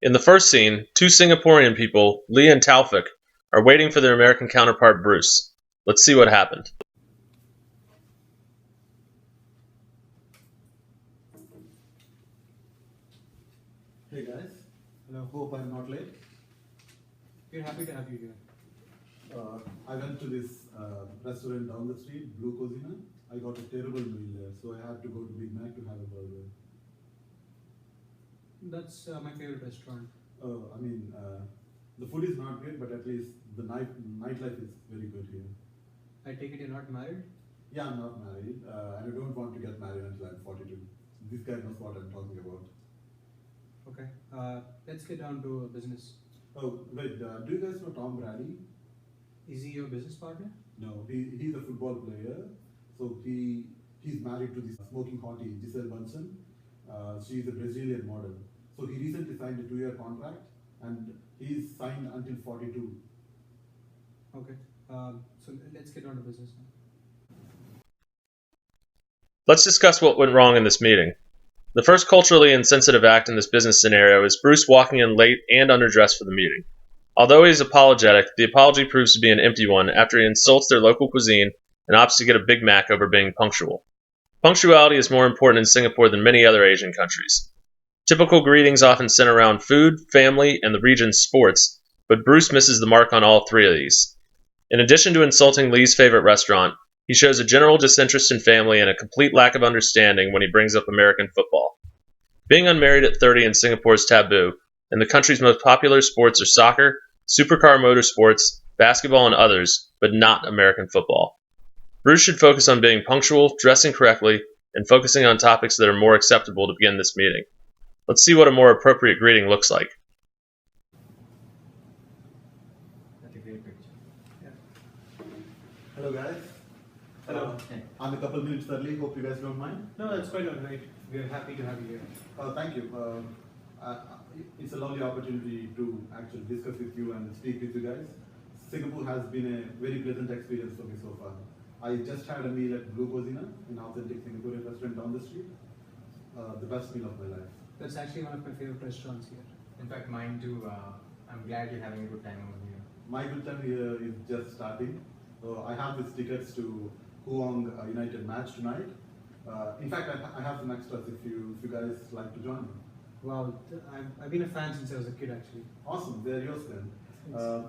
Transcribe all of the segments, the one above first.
In the first scene, two Singaporean people, Lee and Taufik, are waiting for their American counterpart Bruce. Let's see what happened. Hey guys, hello. Hope I'm not late. We're happy to have you here. I went to this restaurant down the street, Blue Cosina. I got a terrible meal there, so I had to go to Big Mac to have a burger. That's my favorite restaurant. The food is not great, but at least the nightlife is very good here. I take it you're not married? Yeah, I'm not married, and I don't want to get married until I'm 42. This guy knows what I'm talking about. Okay. Let's get down to business. Oh, wait, do you guys know Tom Brady? Is he your business partner? No, he's a football player. So he's married to this smoking hottie, Giselle Bunsen. She's a Brazilian model. So he recently signed a 2-year contract, and he's signed until 42. Okay. So let's get down to business now. Let's discuss what went wrong in this meeting. The first culturally insensitive act in this business scenario is Bruce walking in late and underdressed for the meeting. Although he is apologetic, the apology proves to be an empty one after he insults their local cuisine and opts to get a Big Mac over being punctual. Punctuality is more important in Singapore than many other Asian countries. Typical greetings often center around food, family, and the region's sports, but Bruce misses the mark on all three of these. In addition to insulting Lee's favorite restaurant, he shows a general disinterest in family and a complete lack of understanding when he brings up American football. Being unmarried at 30 in Singapore is taboo, and the country's most popular sports are soccer, supercar motorsports, basketball, and others, but not American football. Bruce should focus on being punctual, dressing correctly, and focusing on topics that are more acceptable to begin this meeting. Let's see what a more appropriate greeting looks like. That's a great picture. Yeah. Hello, guys. Hello. I'm a couple minutes early. Hope you guys don't mind. No, that's quite all right. We're happy to have you here. Thank you. It's a lovely opportunity to actually discuss with you and speak with you guys. Singapore has been a very pleasant experience for me so far. I just had a meal at Blue Cosina, an authentic Singaporean restaurant down the street. The best meal of my life. That's actually one of my favorite restaurants here. In fact, mine too. I'm glad you're having a good time over here. My good time here is just starting. I have these tickets to Huong United match tonight. In fact, I have some extras if you guys like to join me. Wow, I've been a fan since I was a kid actually. Awesome, they're yours then.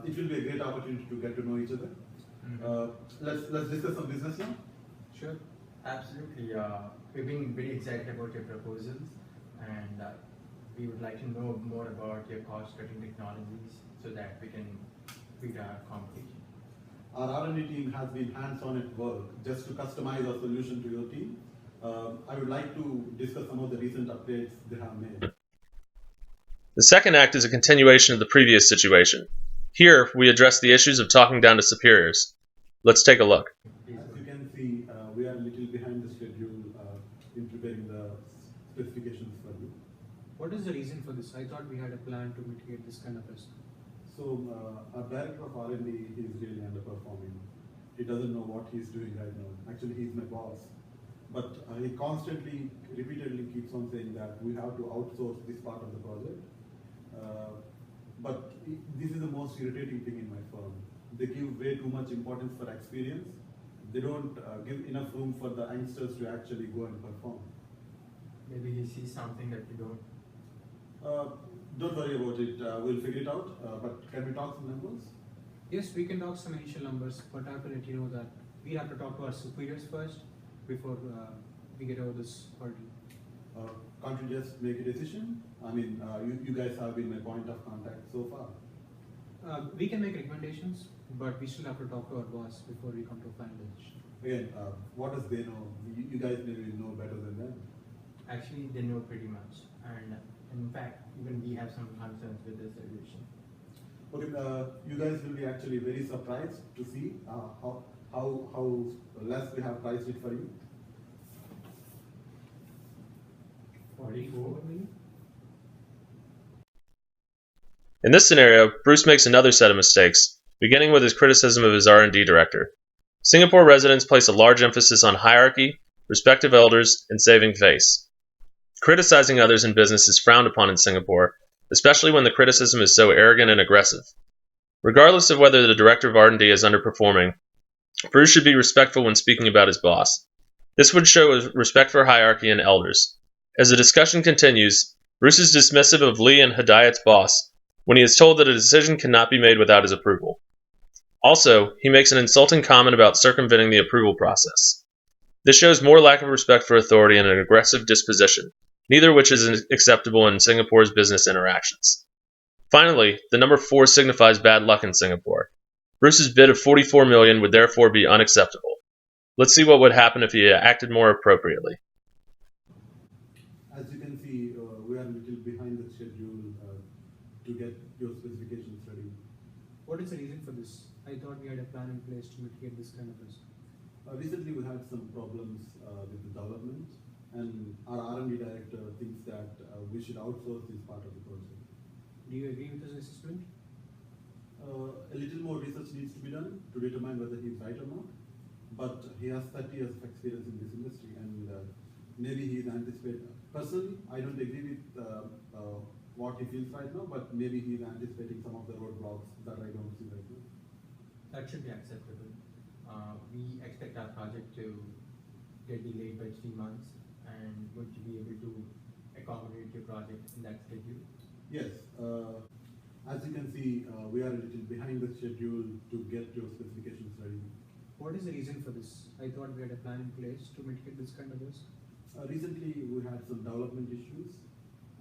It will be a great opportunity to get to know each other. Let's discuss some business now. Sure. Absolutely. We've been very excited about your proposals, and we would like to know more about your cost-cutting technologies so that we can beat our competition. Our R&D team has been hands-on at work just to customize our solution to your team. I would like to discuss some of the recent updates they have made. The second act is a continuation of the previous situation. Here, we address the issues of talking down to superiors. Let's take a look. As you can see, we are a little behind the schedule in preparing the specifications for you. What is the reason for this? I thought we had a plan to mitigate this kind of risk. So our director of R&D is really underperforming. He doesn't know what he's doing right now. Actually, he's my boss. But he constantly, repeatedly keeps on saying that we have to outsource this part of the project. But this is the most irritating thing in my firm. They give way too much importance for experience. They don't give enough room for the youngsters to actually go and perform. Maybe he sees something that we don't. Don't worry about it. We'll figure it out. But can we talk some numbers? Yes, we can talk some initial numbers, but I have to let you know that we have to talk to our superiors first before we get over this hurdle. Can't you just make a decision? I mean, you guys have been my point of contact so far. We can make recommendations, but we still have to talk to our boss before we come to a final decision. Again, what does they know? You guys maybe know better than them. Actually, they know pretty much, and in fact, even we have some concerns with this solution. Okay, you guys will be actually very surprised to see how less we have priced it for you. 44 maybe? In this scenario, Bruce makes another set of mistakes, beginning with his criticism of his R&D director. Singapore residents place a large emphasis on hierarchy, respect of elders, and saving face. Criticizing others in business is frowned upon in Singapore, especially when the criticism is so arrogant and aggressive. Regardless of whether the director of R&D is underperforming, Bruce should be respectful when speaking about his boss. This would show respect for hierarchy and elders. As the discussion continues, Bruce is dismissive of Lee and Hidayat's boss when he is told that a decision cannot be made without his approval. Also, he makes an insulting comment about circumventing the approval process. This shows more lack of respect for authority and an aggressive disposition, neither of which is acceptable in Singapore's business interactions. Finally, the number 4 signifies bad luck in Singapore. Bruce's bid of $44 million would therefore be unacceptable. Let's see what would happen if he acted more appropriately. As you can see, we are a little behind the schedule to get your specifications ready. What is the reason for this? I thought we had a plan in place to mitigate this kind of risk. Recently, we had some problems with the development, and our R&D director thinks that we should outsource this part of the project. Do you agree with this assessment? A little more research needs to be done to determine whether he's right or not. But he has 30 years of experience in this industry, and maybe he's anticipating. Personally, I don't agree with what he feels right now, but maybe he's anticipating some of the roadblocks that I don't see right now. That should be acceptable. We expect our project to get delayed by 3 months, and would you be able to accommodate your project in that schedule? Yes, as you can see, we are a little behind the schedule to get your specifications ready. What is the reason for this? I thought we had a plan in place to mitigate this kind of risk. Recently, we had some development issues,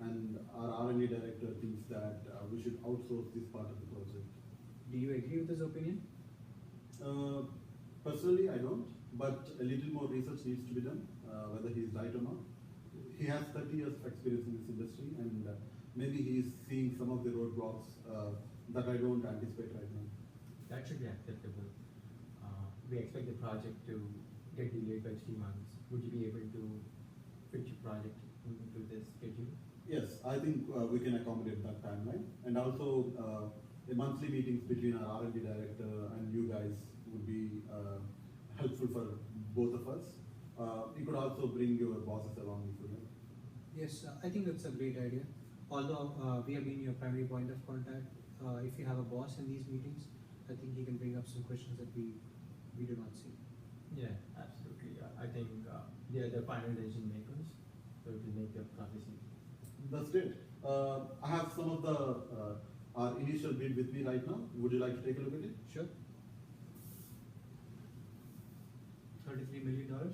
and our R&D director thinks that we should outsource this part of the project. Do you agree with this opinion? Personally, I don't, but a little more research needs to be done, whether he is right or not. He has 30 years of experience in this industry, and maybe he is seeing some of the roadblocks that I don't anticipate right now. That should be acceptable. We expect the project to get delayed by 3 months. Would you be able to fit your project into this schedule? Yes, I think we can accommodate that timeline, and also a monthly meetings between our R&D director and you guys would be helpful for both of us. You could also bring your bosses along if you like. Yes, I think that's a great idea. Although we have been your primary point of contact, if you have a boss in these meetings, I think he can bring up some questions that we do not see. Yeah, absolutely. I think they are the final decision makers, so it will make the process easy. That's great. I have some of the our initial bid with me right now. Would you like to take a look at it? Sure. $33 million?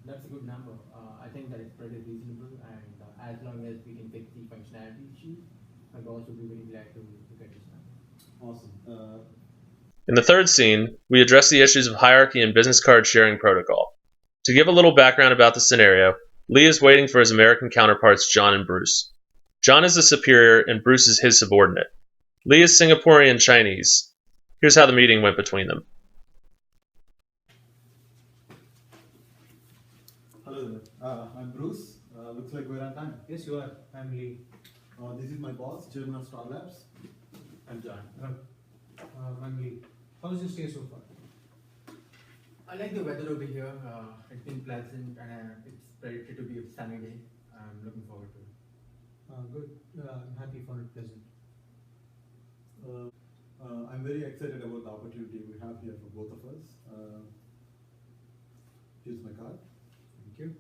That's a good number. I think that is pretty reasonable, and as long as we can fix the functionality issue, my boss will be very glad to look at this number. Awesome. In the third scene, we address the issues of hierarchy and business card sharing protocol. To give a little background about the scenario, Lee is waiting for his American counterparts John and Bruce. John is the superior and Bruce is his subordinate. Lee is Singaporean Chinese. Here's how the meeting went between them. Hello there. I'm Bruce. Looks like we're on time. Yes, you are. I'm Lee. This is my boss, Chairman of Star Labs. I'm John. I'm Lee. How's your stay so far? I like the weather over here. It's been pleasant, and it's predicted to be a sunny day. I'm looking forward to it. Good. I'm happy for it pleasant. I'm very excited about the opportunity we have here for both of us. Here's my card. Thank you.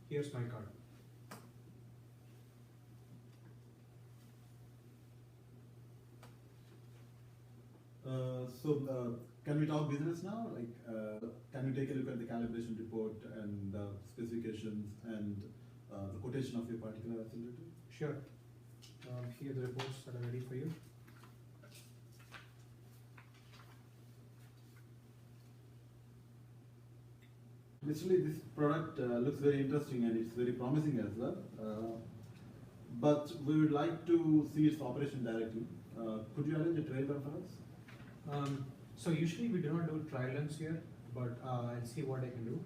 Here's my card. Can we talk business now? Can we take a look at the calibration report and the specifications and the quotation of your particular accelerator? Sure. Here are the reports that are ready for you. Literally, this product looks very interesting and it's very promising as well. But we would like to see its operation directly. Could you arrange a trial run for us? So usually we do not do trial runs here, but I'll see what I can do.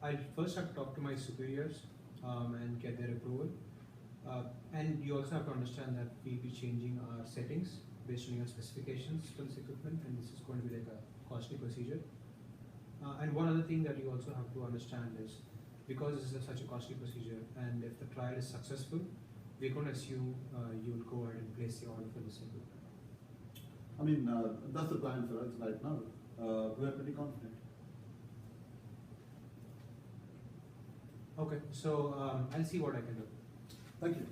I'll first have to talk to my superiors and get their approval. And you also have to understand that we'll be changing our settings based on your specifications for this equipment, and this is going to be like a costly procedure. And one other thing that you also have to understand is, because this is such a costly procedure, and if the trial is successful, we're going to assume you will go ahead and place the order for this equipment. I mean, that's the plan for us right now. We are pretty confident. Okay, so I'll see what I can do. Thank you.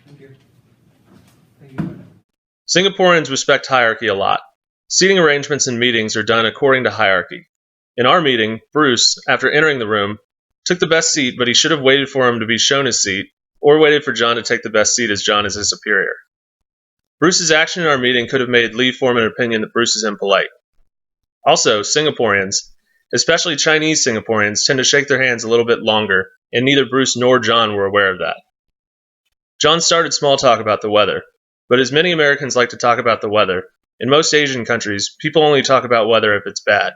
Thank you. Thank you, madam. Singaporeans respect hierarchy a lot. Seating arrangements and meetings are done according to hierarchy. In our meeting, Bruce, after entering the room, took the best seat, but he should have waited for him to be shown his seat, or waited for John to take the best seat as John is his superior. Bruce's action in our meeting could have made Lee form an opinion that Bruce is impolite. Also, Singaporeans, especially Chinese Singaporeans, tend to shake their hands a little bit longer, and neither Bruce nor John were aware of that. John started small talk about the weather, but as many Americans like to talk about the weather, in most Asian countries, people only talk about weather if it's bad.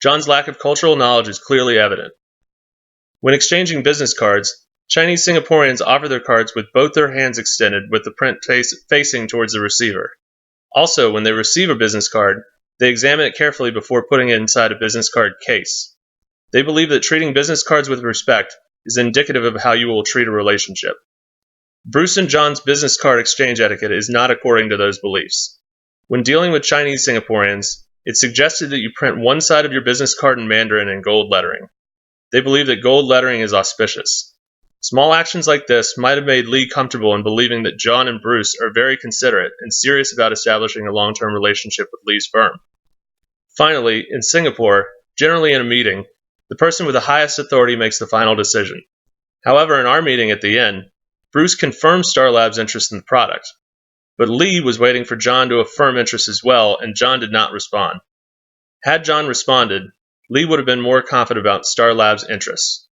John's lack of cultural knowledge is clearly evident. When exchanging business cards, Chinese Singaporeans offer their cards with both their hands extended with the print facing towards the receiver. Also, when they receive a business card, they examine it carefully before putting it inside a business card case. They believe that treating business cards with respect is indicative of how you will treat a relationship. Bruce and John's business card exchange etiquette is not according to those beliefs. When dealing with Chinese Singaporeans, it's suggested that you print one side of your business card in Mandarin in gold lettering. They believe that gold lettering is auspicious. Small actions like this might have made Lee comfortable in believing that John and Bruce are very considerate and serious about establishing a long-term relationship with Lee's firm. Finally, in Singapore, generally in a meeting, the person with the highest authority makes the final decision. However, in our meeting at the end, Bruce confirmed Star Labs' interest in the product, but Lee was waiting for John to affirm interest as well, and John did not respond. Had John responded, Lee would have been more confident about Star Labs' interests.